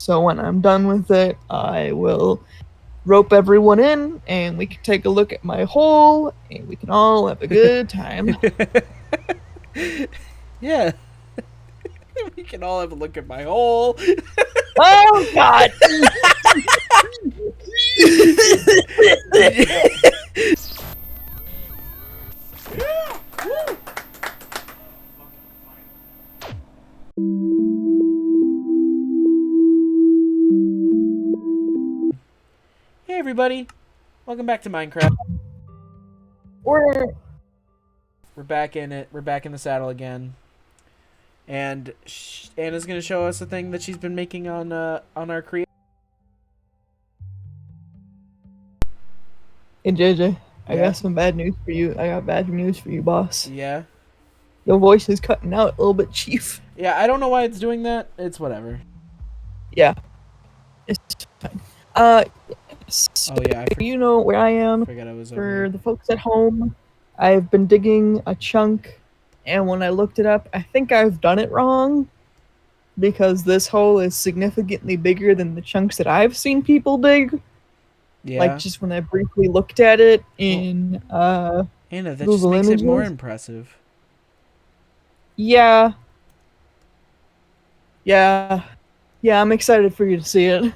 So when I'm done with it, I will rope everyone in, and we can take a look at my hole, and we can all have a good time. Yeah. We can all have a look at my hole. Oh God! Hey everybody, welcome back to Minecraft. We're We're back in it. We're back in the saddle again, and Anna's gonna show us a thing that she's been making on our create. Hey JJ, I Yeah. got some bad news for you. I got bad news for you, boss. Yeah. Your voice is cutting out a little bit, Chief. Yeah. I don't know why it's doing that. It's whatever. Yeah, it's fine. So Oh yeah. you know where I am. Forgot I was over For here. the folks at home, I've been digging a chunk, and when I looked it up, I think I've done it wrong because this hole is significantly bigger than the chunks that I've seen people dig. Like Yeah. just when I briefly looked at it Well, in Anna, that just Google makes it more Images. impressive. Yeah, yeah, yeah. I'm excited for you to see it.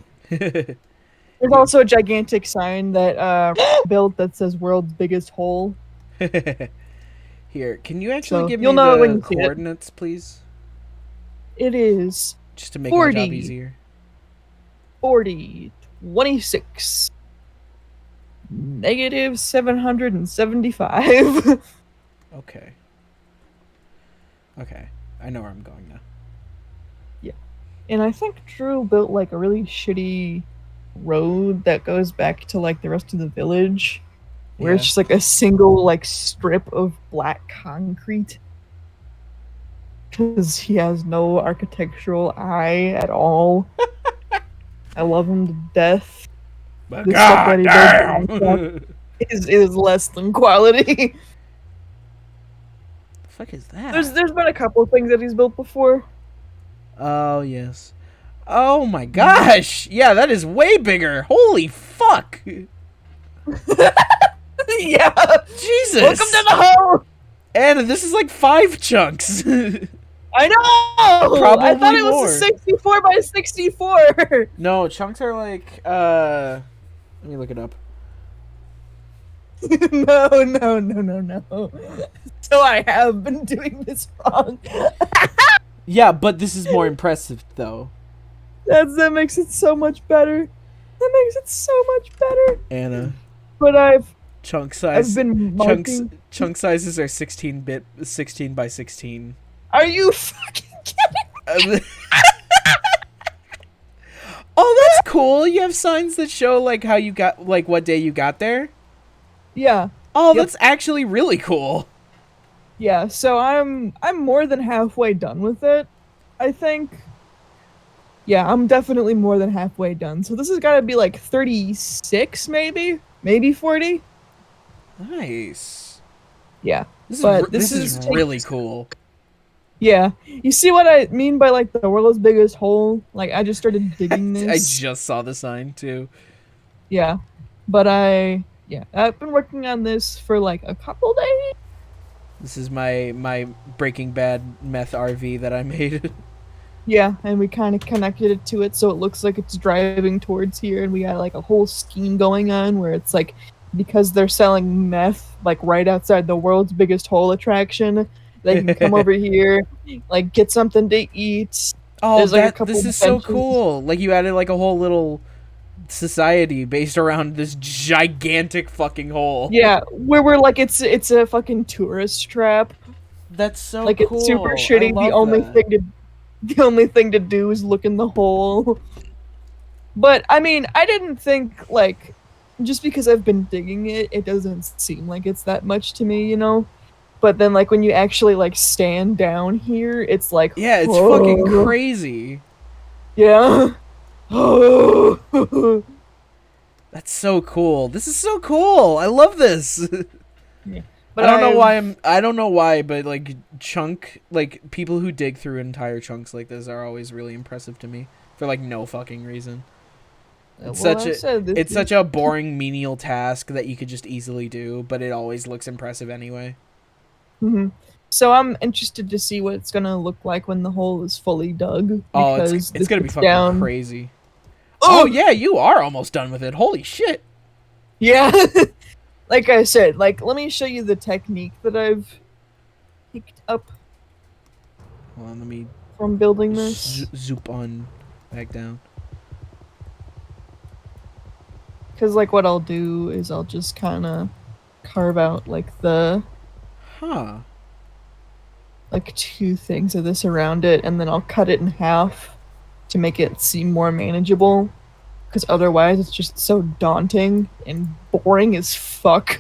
There's Here. also a gigantic sign that built that says "World's Biggest Hole." Here. Can you actually So give you'll me know it when the you see it. coordinates, please? It is Just to make my job 40, easier. 40, 26, negative 775. Okay. Okay. I know where I'm going now. Yeah. And I think Drew built like a really shitty road that goes back to like the rest of the village, where it's Yeah. just like a single like strip of black concrete. Because he has no architectural eye at all. I love him to death. But The stuff that god he builds in damn! Minecraft The is less than quality. fuck is that? There's been a couple of things that he's built before. Oh yes. Oh my gosh! Yeah, that is way bigger. Holy fuck! Yeah. Jesus! Welcome to the hole. And this is like 5 chunks. I know. I thought Probably it was more. a 64 by 64. No, chunks are like let me look it up. No. So I have been doing this wrong. Yeah, but this is more impressive though. That makes it so much better. That makes it so much better. Anna. But I've Chunk been marking. chunk sizes are 16 by 16. Are you fucking kidding? Oh, that's cool. You have signs that show like how you got like what day you got there. Yeah. Oh, Yep. that's actually really cool. Yeah, so I'm more than halfway done with it, I think. Yeah, I'm definitely more than halfway done. So this has got to be like 36 maybe 40. Nice. Yeah. This But is really cool. Yeah. You see what I mean by like the world's biggest hole? Like I just started digging this. I just saw the sign too. Yeah. But I've been working on this for like a couple days. This is my Breaking Bad meth RV that I made. Yeah, and we kind of connected it to it so it looks like it's driving towards here, and we got like a whole scheme going on where it's like because they're selling meth like right outside the world's biggest hole attraction, they can come over here, like get something to eat. Oh, There's like a couple this is so benches. cool. Like you added like a whole little society based around this gigantic fucking hole. Yeah, where we're like it's a fucking tourist trap. That's so Like cool. it's super I shitty. love that. The only thing to do is look in the hole. But I mean, I didn't think like just because I've been digging it, it doesn't seem like it's that much to me, you know? But then like when you actually like stand down here, it's like Yeah, it's whoa. fucking crazy. Yeah. That's so cool. This is so cool. I love this. Yeah. But I don't know why, but like people who dig through entire chunks like this are always really impressive to me. for like no fucking reason. It's Well, such I a said this it's is. such a boring menial task that you could just easily do, but it always looks impressive anyway. Mhm. So I'm interested to see what it's gonna look like when the hole is fully dug Oh, because it's this gonna be is fucking down. crazy. Oh Oh yeah, you are almost done with it. Holy shit. yeah. Like I said, like let me show you the technique that I've picked up Hold on, let me from building this. zoop on back down. Because like what I'll do is I'll just kind of carve out like the Huh. like two things of this around it, and then I'll cut it in half to make it seem more manageable. Because otherwise, it's just so daunting and boring as fuck.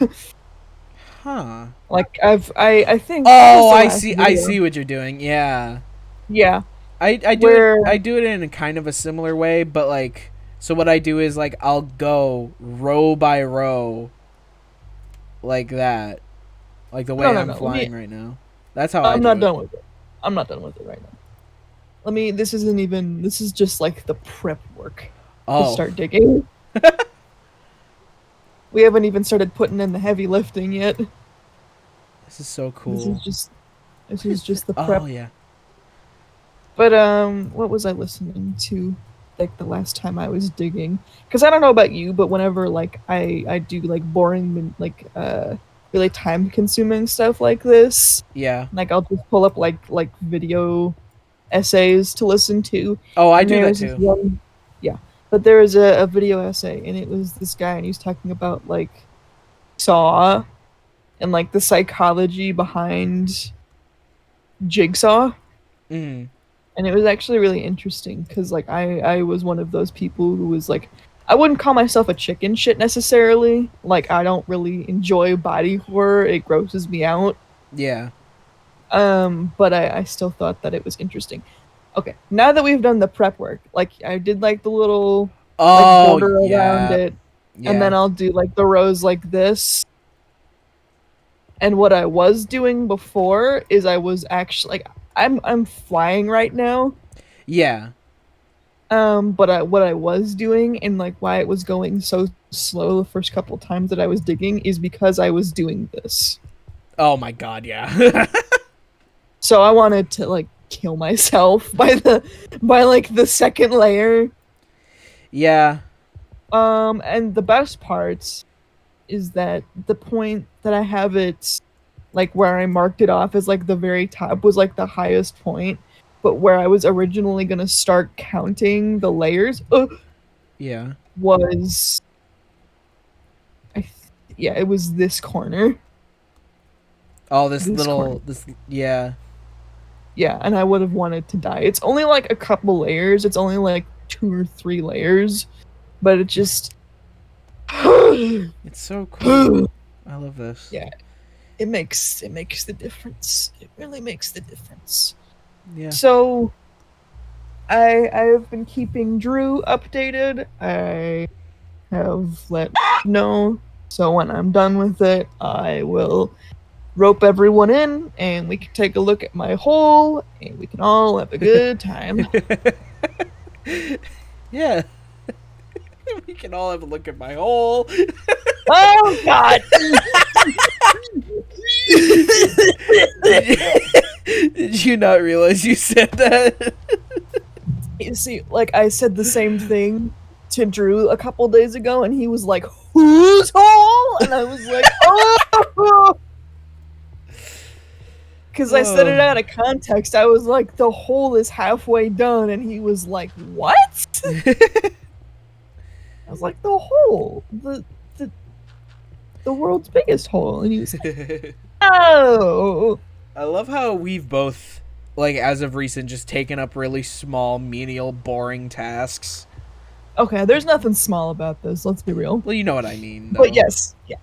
Huh. Like I think what was Oh, the last I video? see what you're doing. Yeah. Yeah, I where do it in a kind of a similar way, but like so what I do is like I'll go row by row like that. Like the no way no I'm no. Let me. flying right now. That's how I I'm do not it. done with it. I'm not done with it right now. Let me. This isn't even. This is just like the prep work to Oh. start digging. We haven't even started putting in the heavy lifting yet. This is so This is cool. just this What is is this? just the Oh prep. yeah. But what was I listening to like the last time I was digging? Because I don't know about you, but whenever like I do like boring like really time consuming stuff like this, Yeah. like I'll just pull up like video essays to listen to, Oh, I and do that there's this too. one, yeah. But there was a video essay, and it was this guy, and he was talking about like Saw and like the psychology behind Jigsaw, Mm. and it was actually really interesting because like I was one of those people who was like I wouldn't call myself a chicken shit necessarily. Like I don't really enjoy body horror. It grosses me out. Yeah. But I still thought that it was interesting. Okay, now that we've done the prep work, like I did like the little like Oh border around yeah. it, and Yeah. then I'll do like the rows like this. And what I was doing before is I was actually like I'm flying right now. Yeah. But what I was doing and like why it was going so slow the first couple times that I was digging is because I was doing this. Oh my god, yeah. So I wanted to like kill myself by like the second layer. Yeah. And the best part is that the point that I have it like where I marked it off as like the very top was like the highest point, but where I was originally gonna start counting the layers Yeah. was yeah, it was this corner. Oh, This corner. this yeah. Yeah, and I would have wanted to die. It's only like a couple layers. It's only like two or three layers, but it just yeah, It's so cool. I love this. it makes the difference. It really makes the difference. Yeah. So I have been keeping Drew updated. I have let know. So when I'm done with it, I will rope everyone in and we can take a look at my hole and we can all have a good time. Yeah. We can all have a look at my hole. Oh god. Did you not realize you said that? You see, like I said the same thing to Drew a couple days ago and he was like, "Whose hole?" And I was like, "Oh." Because I said it Oh. out of context. I was like, "The hole is halfway done," and he was like, "What?" I was like, "The hole, the the world's biggest hole," and he was like, "Oh." I love how we've both, like, as of recent, just taken up really small, menial, boring tasks. Okay, there's nothing small about this. Let's be real. Well, you know what I mean, But though. yes, yeah,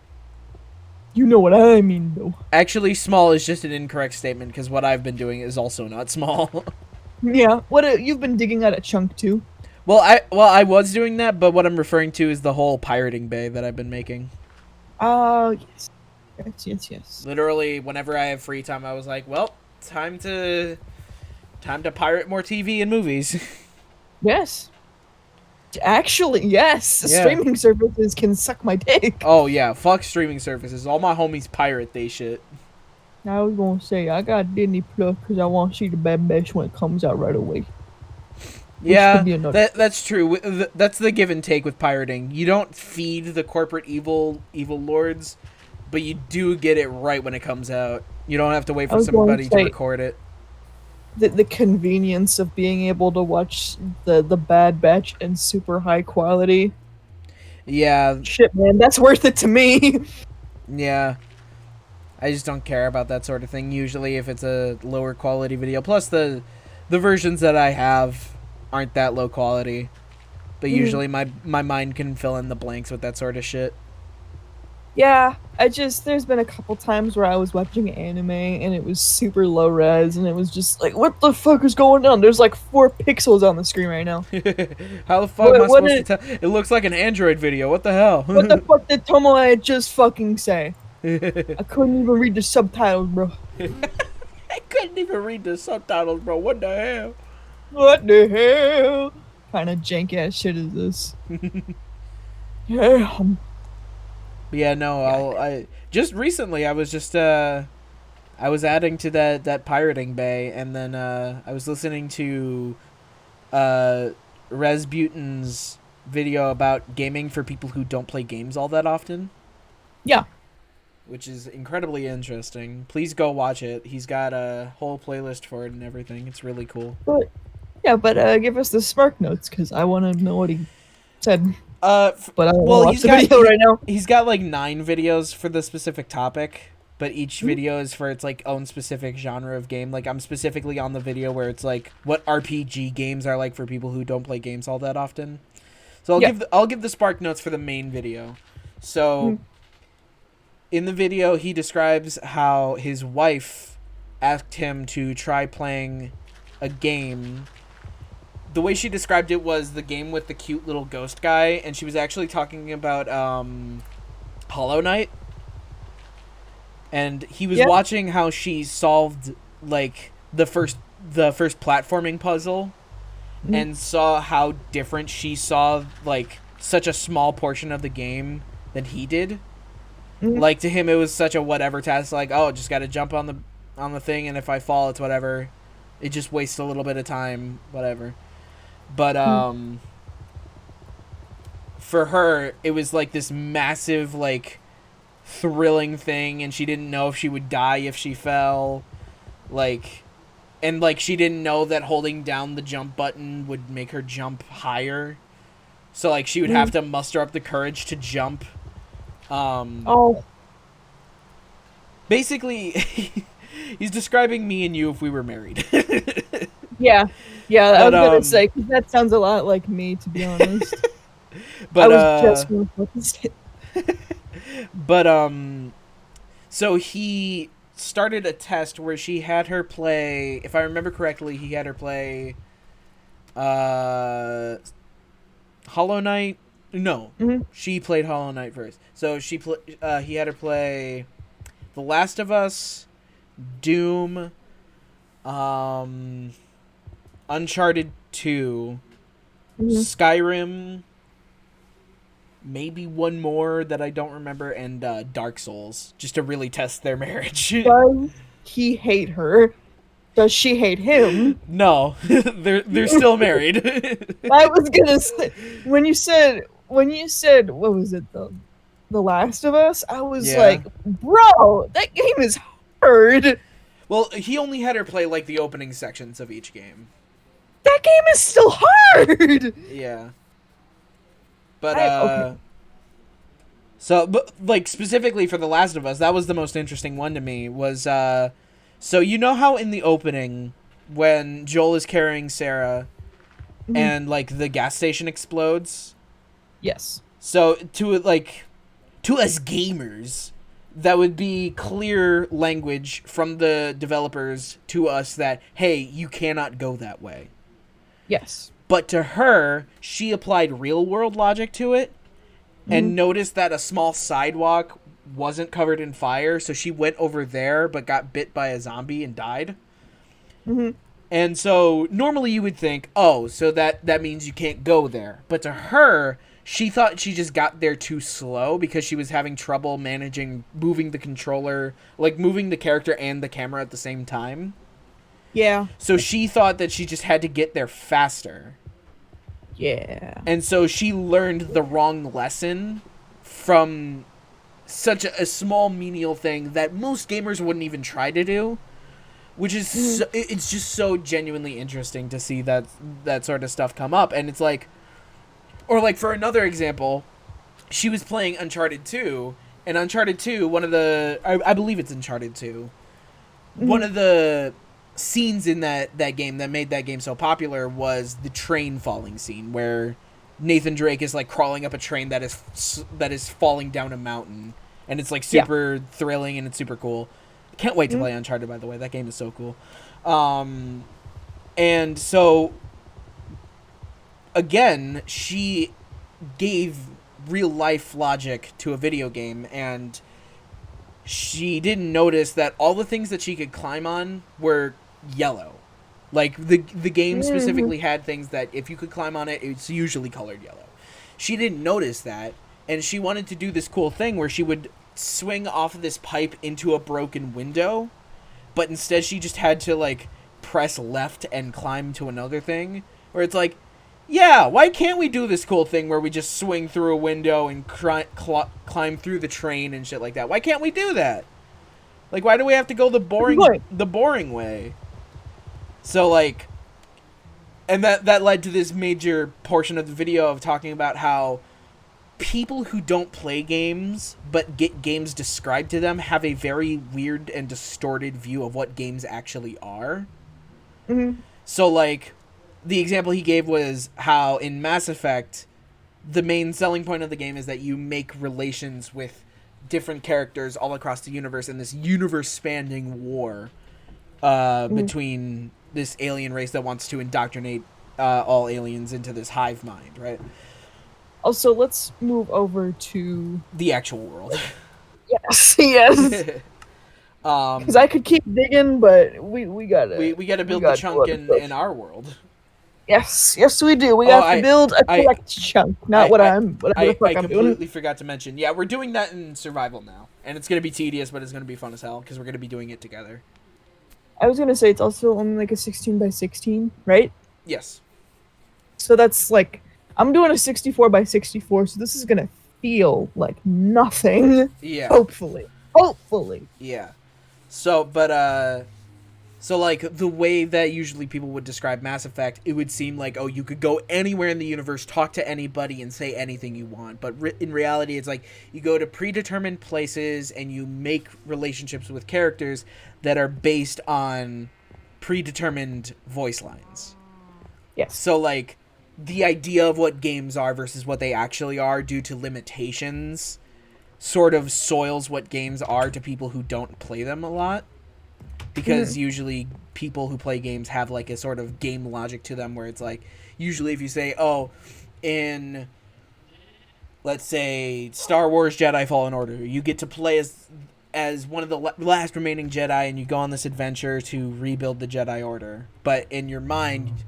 you know what I mean, though. Actually, small is just an incorrect statement because what I've been doing is also not small. Yeah, what you've been digging out a chunk too. Well, I was doing that, but what I'm referring to is the whole pirating bay that I've been making. Oh yes, yes. Literally, whenever I have free time, I was like, well, time to pirate more TV and movies. Yes, Actually, yes, Yeah. streaming services can suck my dick. Oh yeah, fuck streaming services. All my homies pirate they shit. I was gonna say I got Disney Plus because I want to see the Bad Batch when it comes out right away, which could Yeah, be another. that's true. That's the give and take with pirating. You don't feed the corporate evil lords, but you do get it right when it comes out. You don't have to wait I for was going to somebody to say record it. the convenience of being able to watch the Bad Batch in super high quality. Yeah, Shit, man, that's worth it to me. yeah. I just don't care about that sort of thing usually if it's a lower quality video. Plus the versions that I have aren't that low quality. But Mhm. usually my mind can fill in the blanks with that sort of shit. Yeah, there's been a couple times where I was watching anime and it was super low res and it was just like, what the fuck is going on? There's like 4 pixels on the screen right now. How the fuck am I What supposed to did tell? It looks like an Android video. What the hell? what the fuck did Tomoe just fucking say? I couldn't even read the subtitles, bro. I couldn't even read the subtitles, bro. What the hell? What the hell? Kind of jank ass shit is this? Yeah, But yeah, no, yeah. I just recently I was adding to that pirating bay, and then I was listening to uh Razbuten's video about gaming for people who don't play games all that often, Yeah, which is incredibly interesting. Please go watch it. He's got a whole playlist for it and everything. It's really cool. but give us the Spark Notes because I want to know what he said. But I don't want Well, to watch the video right now. he's got like 9 videos for the specific topic, but each Mhm. video is for its like own specific genre of game. Like I'm specifically on the video where it's like what RPG games are like for people who don't play games all that often. So Yeah. I'll give the spark notes for the main video. So Mhm. in the video he describes how his wife asked him to try playing a game. The way she described it was the game with the cute little ghost guy, and she was actually talking about Hollow Knight. And he was Yeah. watching how she solved like the first platforming puzzle, Mhm. and saw how different she saw like such a small portion of the game than he did. Mhm. Like to him it was such a whatever task, like, oh, just got to jump on the thing, and if I fall it's whatever. It just wastes a little bit of time, whatever. But Mhm. for her it was like this massive like thrilling thing, and she didn't know if she would die if she fell, like, and like she didn't know that holding down the jump button would make her jump higher, so like she would have Mhm. to muster up the courage to jump. Oh, Basically he's describing me and you if we were married. yeah. Yeah, I but was gonna say, 'cause that sounds a lot like me, to be honest. I but was just gonna fucking say. but so he started a test where she had her play, if I remember correctly, he had her play uh Hollow Knight. No, Mhm. she played Hollow Knight first. So he had her play The Last of Us, Doom, um Uncharted 2, Mhm. Skyrim, maybe one more that I don't remember, and Dark Souls, just to really test their marriage. Does he hate her? Does she hate him? No, they're still married. I was gonna say when you said what was it, the Last of Us? I was Yeah. like, bro, that game is hard. Well, he only had her play like the opening sections of each game. That game is still hard. Yeah. But Okay. so but like specifically for The Last of Us, that was the most interesting one to me was so you know how in the opening when Joel is carrying Sarah Mhm. and like the gas station explodes. Yes. So to us gamers, that would be clear language from the developers to us that, hey, you cannot go that way. Yes. But to her, she applied real world logic to it Mhm. and noticed that a small sidewalk wasn't covered in fire, so she went over there but got bit by a zombie and died. Mhm. And so normally you would think, oh, so that means you can't go there. But to her, she thought she just got there too slow because she was having trouble managing moving the controller, like moving the character and the camera at the same time. Yeah. So she thought that she just had to get there faster. Yeah. And so she learned the wrong lesson from such a small menial thing that most gamers wouldn't even try to do, which is it's just so genuinely interesting to see that sort of stuff come up. And it's like, or like for another example, she was playing Uncharted 2, and Uncharted 2, one of the I believe it's Uncharted 2, one of the scenes in that game that made that game so popular was the train falling scene where Nathan Drake is like crawling up a train that is falling down a mountain, and it's like super thrilling and it's super cool. Can't wait to play Uncharted, by the way. That game is so cool. And so again, she gave real life logic to a video game, and she didn't notice that all the things that she could climb on were yellow. Like the game specifically had things that if you could climb on it, it's usually colored yellow. She didn't notice that, and she wanted to do this cool thing where she would swing off of this pipe into a broken window, but instead she just had to like press left and climb to another thing, where it's like, yeah, why can't we do this cool thing where we just swing through a window and climb through the train and shit like that? Why can't we do that? Like, why do we have to go the boring way? So like, and that led to this major portion of the video of talking about how people who don't play games but get games described to them have a very weird and distorted view of what games actually are. So like, the example he gave was how in Mass Effect, the main selling point of the game is that you make relations with different characters all across the universe in this universe-spanning war between this alien race that wants to indoctrinate all aliens into this hive mind, right? Also, let's move over to the actual world. Yes. Because I could keep digging, but we gotta build the chunk in our world. Yes, we do. We have to build a correct chunk, not whatever the fuck I'm doing. I completely forgot to mention. Yeah, we're doing that in survival now, and it's gonna be tedious, but it's gonna be fun as hell because we're gonna be doing it together. I was gonna say it's also only like a 16 by 16, right? Yes. So that's like, I'm doing a 64 by 64, so this is gonna feel like nothing. Yeah. Hopefully. Yeah. So, but so like the way that usually people would describe Mass Effect, it would seem like, oh, you could go anywhere in the universe, talk to anybody, and say anything you want. But in reality, it's like you go to predetermined places and you make relationships with characters that are based on predetermined voice lines. Yes. So like the idea of what games are versus what they actually are due to limitations sort of soils what games are to people who don't play them a lot. Because usually people who play games have like a sort of game logic to them where it's like, usually if you say, oh, in, let's say, Star Wars Jedi Fallen Order, you get to play as one of the last remaining Jedi and you go on this adventure to rebuild the Jedi Order. But in your mind,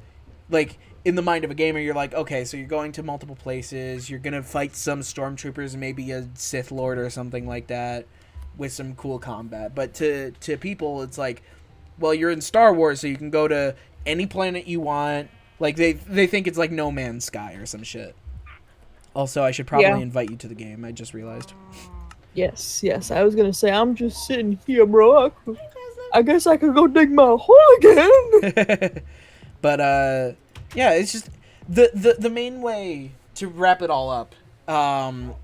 like, in the mind of a gamer, you're like, okay, so you're going to multiple places, you're going to fight some stormtroopers, maybe a Sith Lord or something like that, with some cool combat. But to people, it's like, well, you're in Star Wars, so you can go to any planet you want. Like, they think it's like No Man's Sky or some shit. Also, I should probably invite you to the game, I just realized. Yes, I was gonna say, I'm just sitting here, bro. I guess I could go dig my hole again. But, yeah, it's just, the main way to wrap it all up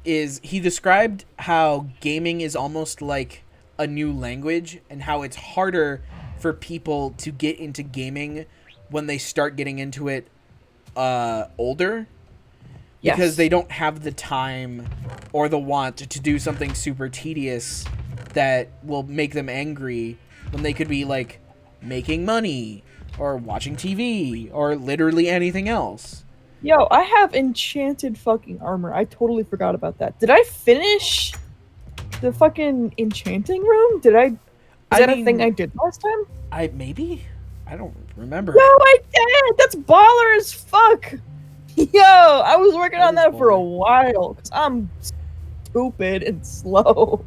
is he described how gaming is almost like a new language and how it's harder for people to get into gaming when they start getting into it older. Yes. Because they don't have the time or the want to do something super tedious that will make them angry when they could be like making money or watching TV or literally anything else. Yo, I have enchanted fucking armor. I totally forgot about that. Did I finish the fucking enchanting room? Is that a thing I did last time? I I don't remember. No, I did. That's baller as fuck. Yo, I was working That on is that for a baller. while because I'm stupid and slow.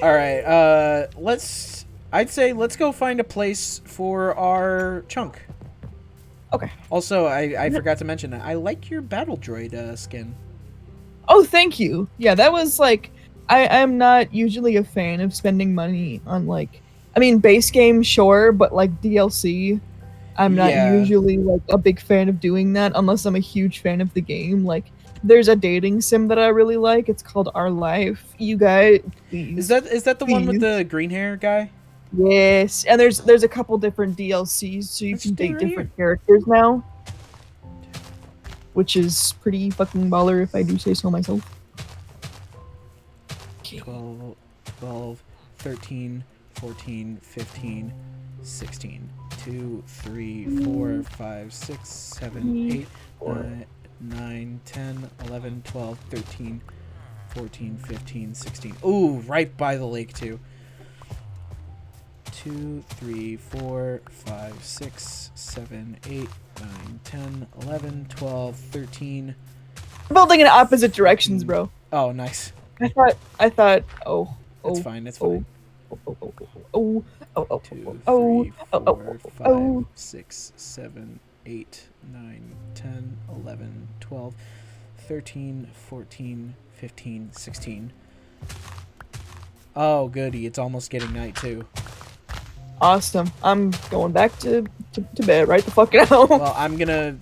All right. Let's. I'd say let's go find a place for our chunk. Okay. Also, I forgot to mention that I like your battle droid skin. Oh, thank you. Yeah, that was like I'm not usually a fan of spending money on like I mean base game sure, but like DLC, I'm not Yeah. usually like a big fan of doing that unless I'm a huge fan of the game. Like there's a dating sim that I really like. It's called Our Life. You guys, please, Is that the one with please. the green hair guy? Yes, and there's a couple different DLCs so you Let's just can do it date right here. different characters now, which is pretty fucking baller if I do say so myself. 12, 12, 13, 14, 15, 16, 2, 3, 4, 5, 6, 7, 8, 9, 10, 11, 12, 13, 14, 15, 16. Ooh, right by the lake, too. 2, 3, 4, 5, 6, 7, 8, 9, 10, 11, 12, 13. Building in opposite directions, bro. Oh, nice. I thought, oh, It's oh, fine, it's oh, fine. oh, oh, oh, oh, oh, oh, 2, oh, 3, oh, oh, 4, 5, oh, 6, 7, 8, 9, 10, 11, 12, 13, 14, 15, 16. Oh, goody. It's almost getting night, too. awesome. I'm going back to bed right the fuck now. Well, I'm gonna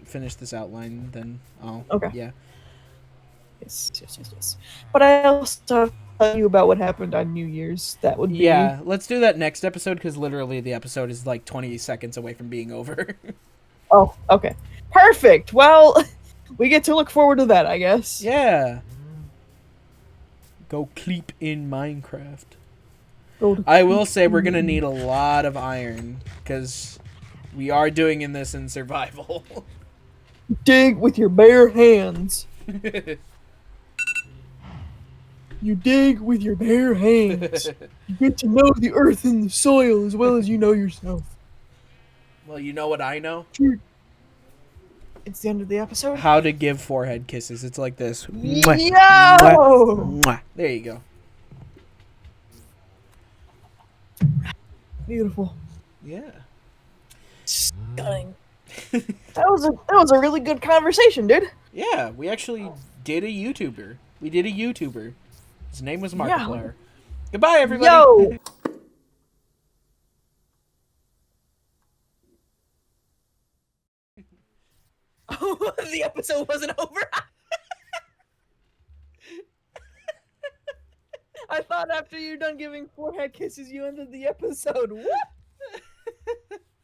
finish this outline, then I'll, Okay. yeah. Yes. But I also have to tell you about what happened on New Year's. That would be Yeah, let's do that next episode, because literally the episode is like 20 seconds away from being over. oh, okay. Perfect. Well, we get to look forward to that, I guess. Yeah. Go sleep in Minecraft. Go to I will say we're gonna need a lot of iron because we are doing this in survival. dig with your bare hands. You dig with your bare hands. You get to know the earth and the soil as well as you know yourself. Well, you know what I know? It's the end of the episode. How to give forehead kisses. It's like this. Yo! Mwah, mwah. There you go. Beautiful. Yeah. Stunning. That was a really good conversation, dude. Yeah, we actually did a YouTuber. We did a YouTuber. His name was Markiplier. Goodbye, everybody. Yo! Oh, the episode wasn't over. I thought after you're done giving forehead kisses, you ended the episode. What?